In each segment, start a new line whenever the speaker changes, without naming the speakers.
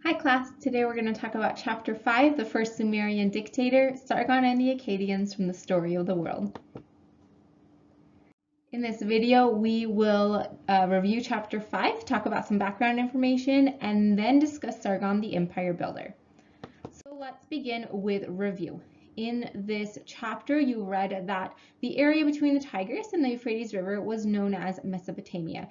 Hi class, today we're going to talk about Chapter 5, the first Sumerian dictator, Sargon and the Akkadians from the Story of the World. In this video, we will review Chapter 5, talk about some background information, and then discuss Sargon the empire builder. So let's begin with review. In this chapter, you read that the area between the Tigris and the Euphrates River was known as Mesopotamia.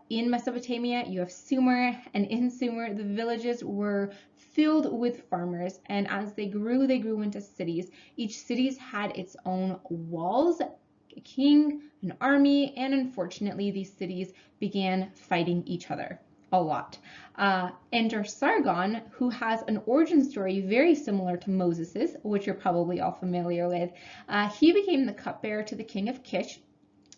In Mesopotamia, you have Sumer, and in Sumer, the villages were filled with farmers, and as they grew into cities. Each city had its own walls, a king, an army, and unfortunately, these cities began fighting each other a lot. Enter Sargon, who has an origin story very similar to Moses's, which you're probably all familiar with. He became the cupbearer to the king of Kish.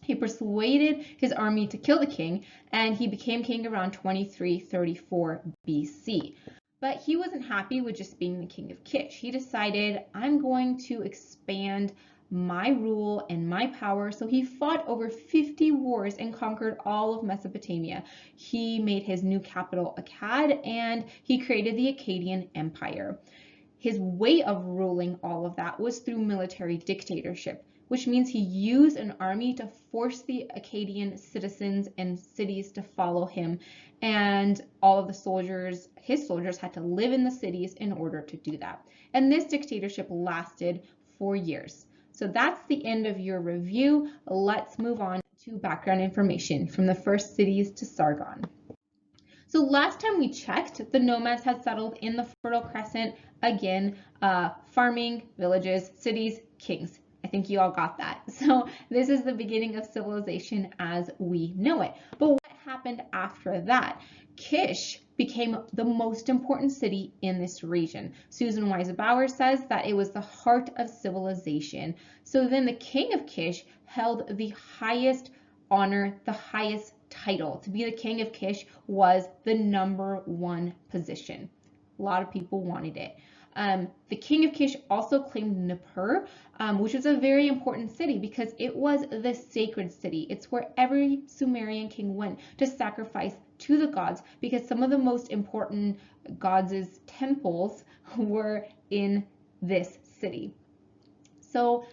He persuaded his army to kill the king, and he became king around 2334 BC. But he wasn't happy with just being the king of Kish. He decided, I'm going to expand my rule and my power. So he fought over 50 wars and conquered all of Mesopotamia. He made his new capital Akkad, and he created the Akkadian Empire. His way of ruling all of that was through military dictatorship, which means he used an army to force the Akkadian citizens and cities to follow him. And all of the soldiers, his soldiers, had to live in the cities in order to do that. And this dictatorship lasted 4 years. So that's the end of your review. Let's move on to background information from the first cities to Sargon. So last time we checked, the nomads had settled in the Fertile Crescent. Again, farming, villages, cities, kings. I think you all got that. So this is the beginning of civilization as we know it. But what happened after that? Kish became the most important city in this region. Susan Wise Bauer says that it was the heart of civilization. So then the king of Kish held the highest honor, the highest title. To be the king of Kish was the #1 position. A lot of people wanted it. The king of Kish also claimed Nippur, which was a very important city because it was the sacred city. It's where every Sumerian king went to sacrifice to the gods, because some of the most important gods' temples were in this city. So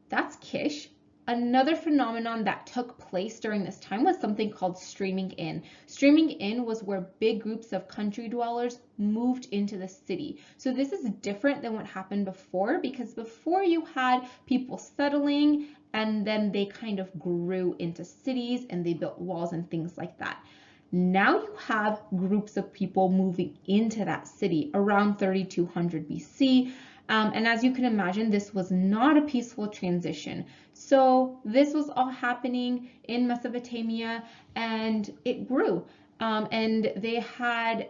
that's Kish. Another phenomenon that took place during this time was something called streaming in. Streaming in was where big groups of country dwellers moved into the city. So this is different than what happened before, because before you had people settling and then they kind of grew into cities and they built walls and things like that. Now you have groups of people moving into that city around 3200 BC. And as you can imagine, this was not a peaceful transition. So this was all happening in Mesopotamia, and it grew. And it had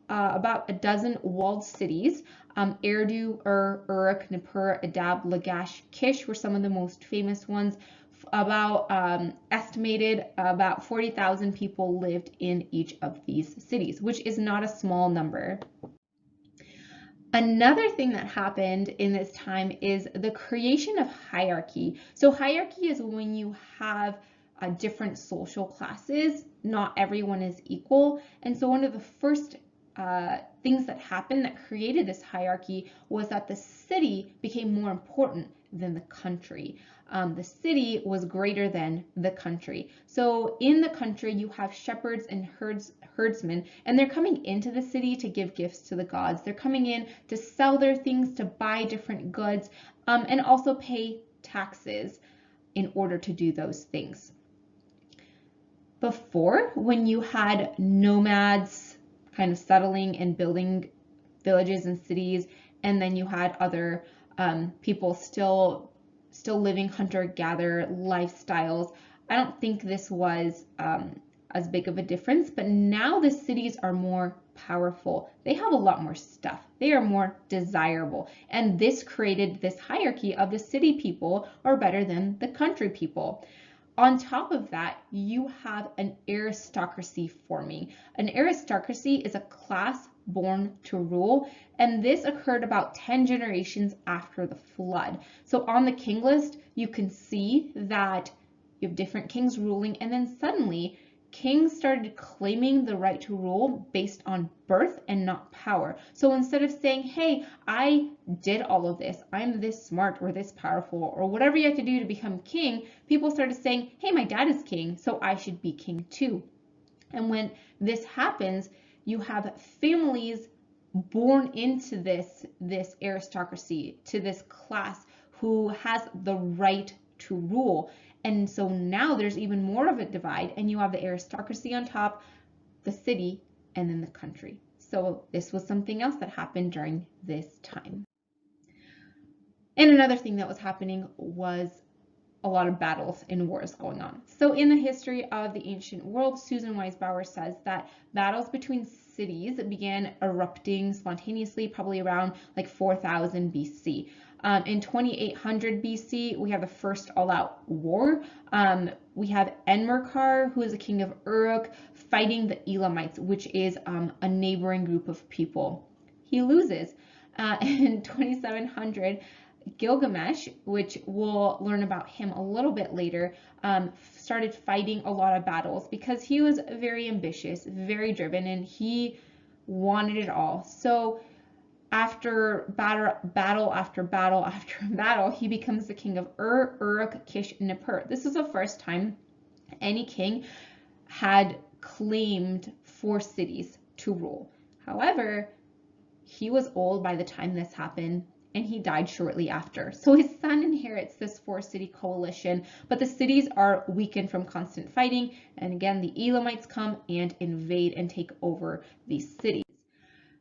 about a dozen walled cities. Eridu, Uruk, Nippur, Adab, Lagash, Kish were some of the most famous ones. Estimated about 40,000 people lived in each of these cities, which is not a small number. Another thing that happened in this time is the creation of hierarchy. So hierarchy is when you have different social classes. Not everyone is equal. And so one of the first things that happened that created this hierarchy was that the city became more important than the country. The city was greater than the country. So in the country, you have shepherds and herdsmen, and they're coming into the city to give gifts to the gods. They're coming in to sell their things, to buy different goods, and also pay taxes in order to do those things. Before, when you had nomads kind of settling and building villages and cities, and then you had other people still living hunter-gatherer lifestyles, I don't think this was as big of a difference. But now the cities are more powerful. They have a lot more stuff. They are more desirable. And this created this hierarchy of the city people are better than the country people. On top of that, you have an aristocracy forming. An aristocracy is a class born to rule, and this occurred about 10 generations after the flood. So on the king list, you can see that you have different kings ruling, and then suddenly kings started claiming the right to rule based on birth and not power. So instead of saying, hey, I did all of this, I'm this smart or this powerful or whatever you have to do to become king, people started saying, hey, my dad is king, so I should be king too. And when this happens, you have families born into this aristocracy, to this class who has the right to rule. And so now there's even more of a divide, and you have the aristocracy on top, the city, and then the country. So this was something else that happened during this time. And another thing that was happening was a lot of battles and wars going on. So in the history of the ancient world, Susan Wise Bauer says that battles between cities began erupting spontaneously probably around like 4000 BC. In 2800 BC, we have the first all-out war. We have Enmerkar, who is a king of Uruk, fighting the Elamites, which is a neighboring group of people. He loses. In 2700, Gilgamesh, which we'll learn about him a little bit later, started fighting a lot of battles because he was very ambitious, very driven, and he wanted it all. So after battle after battle after battle, he becomes the king of Uruk, Kish, and Nippur. This is the first time any king had claimed 4 cities to rule. However, he was old by the time this happened, and he died shortly after. So his son inherits this 4-city coalition, but the cities are weakened from constant fighting, and again, the Elamites come and invade and take over these cities.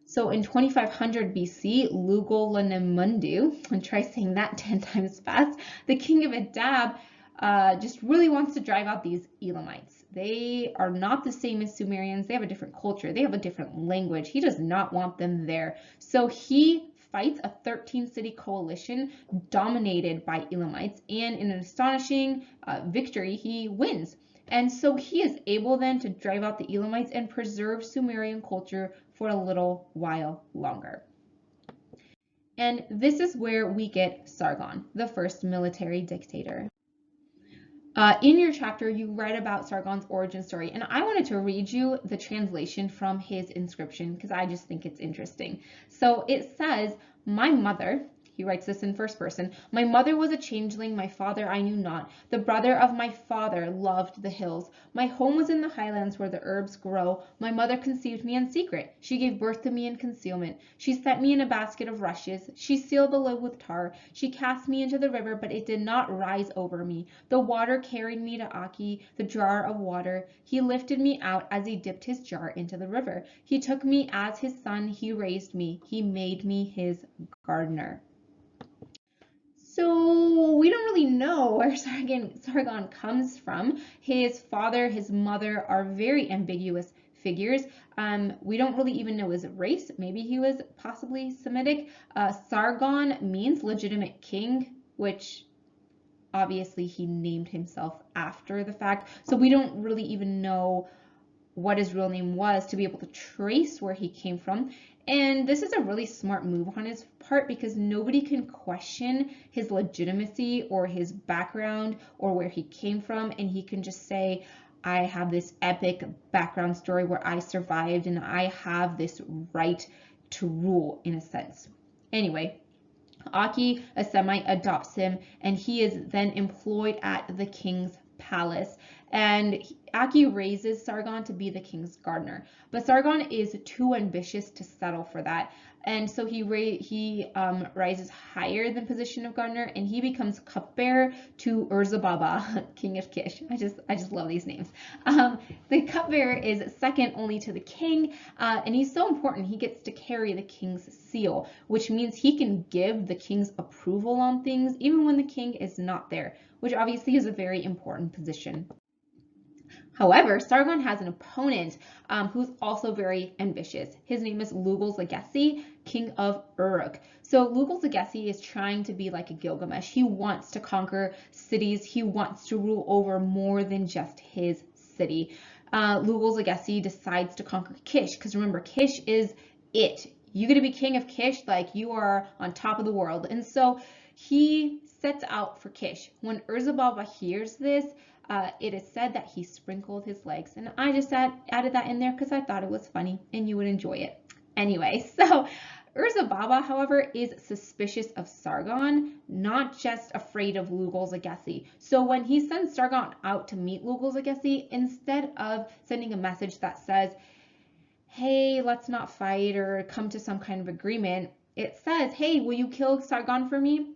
So in 2500 BC, Lugal-Lanemundu, and try saying that 10 times fast, the king of Adab just really wants to drive out these Elamites. They are not the same as Sumerians. They have a different culture. They have a different language. He does not want them there. So he fights a 13-city coalition dominated by Elamites, and in an astonishing victory, he wins. And so he is able then to drive out the Elamites and preserve Sumerian culture for a little while longer. And this is where we get Sargon, the first military dictator. In your chapter, you read about Sargon's origin story, and I wanted to read you the translation from his inscription because I just think it's interesting. So it says, my mother, he writes this in first person, my mother was a changeling, my father I knew not. The brother of my father loved the hills. My home was in the highlands where the herbs grow. My mother conceived me in secret. She gave birth to me in concealment. She set me in a basket of rushes. She sealed the lid with tar. She cast me into the river, but it did not rise over me. The water carried me to Aki, the jar of water. He lifted me out as he dipped his jar into the river. He took me as his son. He raised me. He made me his gardener. So we don't really know where Sargon comes from. His father, his mother are very ambiguous figures. We don't really even know his race. Maybe he was possibly Semitic. Sargon means legitimate king, which obviously he named himself after the fact. So we don't really even know what his real name was to be able to trace where he came from. And this is a really smart move on his part because nobody can question his legitimacy or his background or where he came from. And he can just say, I have this epic background story where I survived and I have this right to rule in a sense. Anyway, Aki, a Semite, adopts him and he is then employed at the king's palace. And Aki raises Sargon to be the king's gardener, but Sargon is too ambitious to settle for that, and so he rises higher than position of gardener, and he becomes cupbearer to Urzababa, king of Kish. I just love these names. The cupbearer is second only to the king, and he's so important. He gets to carry the king's seal, which means he can give the king's approval on things even when the king is not there, which obviously is a very important position. However, Sargon has an opponent who's also very ambitious. His name is Lugal-Zaggisi, king of Uruk. So Lugal-Zaggisi is trying to be like a Gilgamesh. He wants to conquer cities. He wants to rule over more than just his city. Lugal-Zaggisi decides to conquer Kish because remember, Kish is it. You get to be king of Kish, like you are on top of the world. And so he sets out for Kish. When Urzababa hears this, it is said that he sprinkled his legs. And I just added that in there because I thought it was funny and you would enjoy it. Anyway, so Baba, however, is suspicious of Sargon, not just afraid of Lugal-Zagessi. So when he sends Sargon out to meet Lugal-Zagessi, instead of sending a message that says, hey, let's not fight or come to some kind of agreement, it says, hey, will you kill Sargon for me?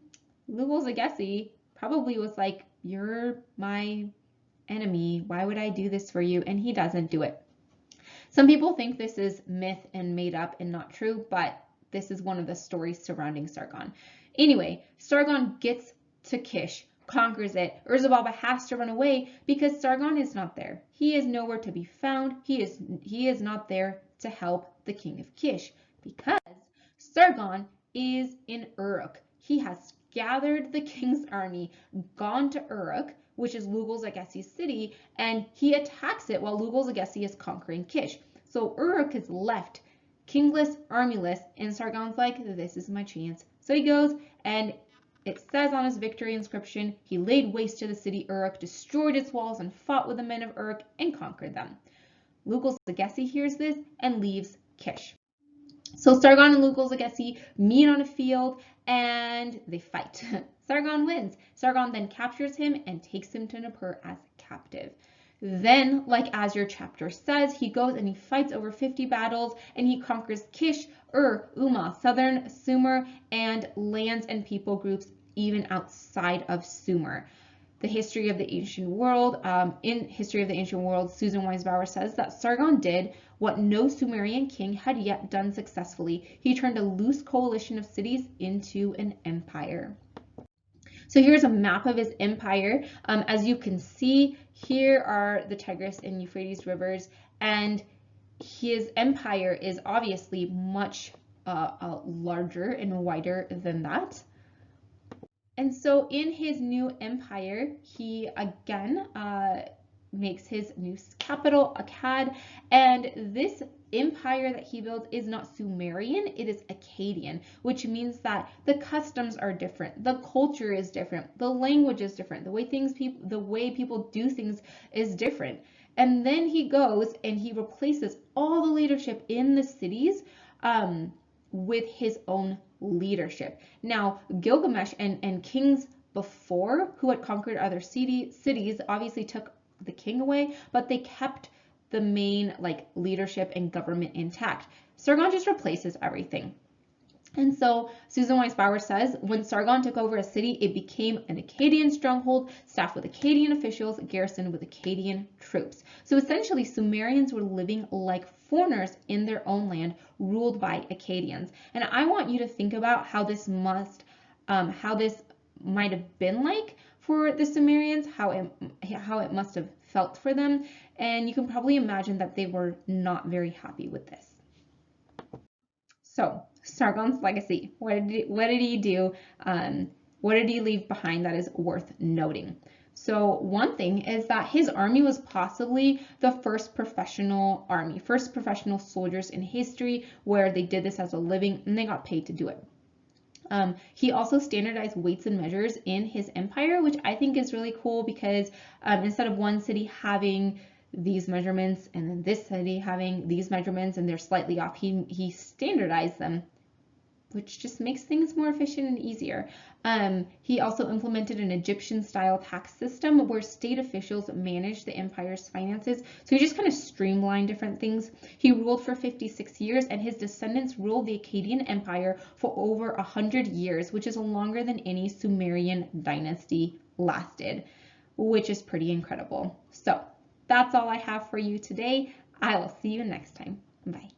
Lugal-Zagessi probably was like, you're my enemy. Why would I do this for you? And he doesn't do it. Some people think this is myth and made up and not true, but this is one of the stories surrounding Sargon. Anyway, Sargon gets to Kish, conquers it. Baba has to run away because Sargon is not there. He is nowhere to be found. He is not there to help the king of Kish because Sargon is in Uruk. He has gathered the king's army, gone to Uruk, which is Lugal-Zagessi's city, and he attacks it while Lugal-Zagessi is conquering Kish. So Uruk is left kingless, armyless, and Sargon's like, this is my chance. So he goes, and it says on his victory inscription, he laid waste to the city Uruk, destroyed its walls, and fought with the men of Uruk and conquered them. Lugal-Zagessi hears this and leaves Kish. So Sargon and Lugal-Zagessi meet on a field and they fight. Sargon wins. Sargon then captures him and takes him to Nippur as a captive. Then, like as your chapter says, he goes and he fights over 50 battles and he conquers Kish, Umma, southern Sumer, and lands and people groups even outside of Sumer. The History of the Ancient World, in History of the Ancient World, Susan Wise Bauer says that Sargon did what no Sumerian king had yet done successfully. He turned a loose coalition of cities into an empire. So here's a map of his empire. As you can see, here are the Tigris and Euphrates rivers, and his empire is obviously much larger and wider than that. And so in his new empire, he again makes his new capital, Akkad, and this empire that he builds is not Sumerian, it is Akkadian, which means that the customs are different, the culture is different, the language is different, the way people do things is different. And then he goes and he replaces all the leadership in the cities with his own leadership. Now, Gilgamesh and kings before who had conquered other cities obviously took the king away, but they kept the main leadership and government intact. Sargon just replaces everything. And so Susan Wise Bauer says, when Sargon took over a city, it became an Akkadian stronghold, staffed with Akkadian officials, garrisoned with Akkadian troops. So essentially, Sumerians were living like foreigners in their own land, ruled by Akkadians. And I want you to think about how this might have been like for the Sumerians, how it must have felt for them. And you can probably imagine that they were not very happy with this. So Sargon's legacy, what did he do? What did he leave behind that is worth noting? So one thing is that his army was possibly the first professional army, first professional soldiers in history where they did this as a living and they got paid to do it. He also standardized weights and measures in his empire, which I think is really cool because instead of one city having these measurements and then this city having these measurements and they're slightly off, he standardized them, which just makes things more efficient and easier. He also implemented an Egyptian-style tax system where state officials managed the empire's finances. So he just kind of streamlined different things. He ruled for 56 years, and his descendants ruled the Akkadian Empire for over 100 years, which is longer than any Sumerian dynasty lasted, which is pretty incredible. So that's all I have for you today. I will see you next time. Bye.